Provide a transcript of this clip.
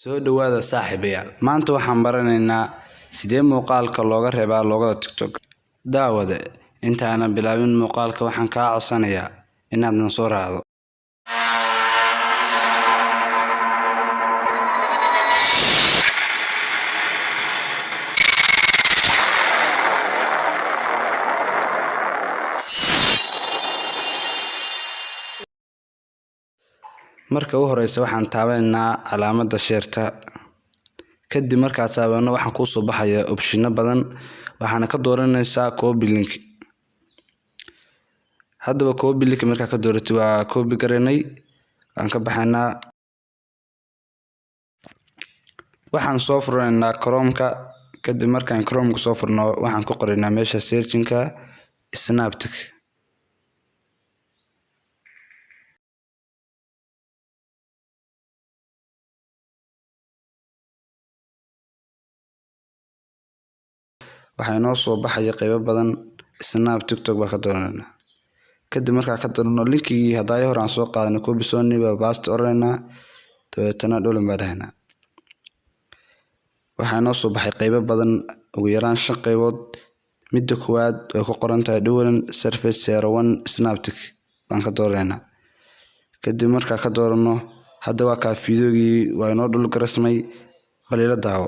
soo dhawaada saaxiibayaal maanta waxaan baranaynaa sidee muuqaalka looga reebaa loogada TikTok daawade inta aan bilaabin muuqaalka waxaan ka codsanayaa inaad na soo raacdo marka ugu horeysa waxaan taabaynaa calaamadda share-ta kadib marka taabano waxaan ku soo baxaya option badan waxaana ka dooranaysaa copy link haddaba copy link marka ka dooratay waa copy garanay aan ka baxaynaa waxaan soo furnaynaa Chrome-ka kadib markaan Chrome-ka soo furno waxaan ku qoraynaa meesha searching-ka Snaptik waxay noo soo baxay qayb badan Snap TikTok ba ka dooranayna kadib marka ka doorano linkii haday hore aan soo qaadano copy sony ba paste orayna dabeetana dhulan baadhayna waxay noo soo baxay qayb badan ugu yaraan 5 qaybood midda koowaad way ku qoran tahay dhulan surface 01 Snaptik baan ka dooranayna kadib marka ka doorano hadda waa ka fiidoogii way noo dhul garasmay balila daawo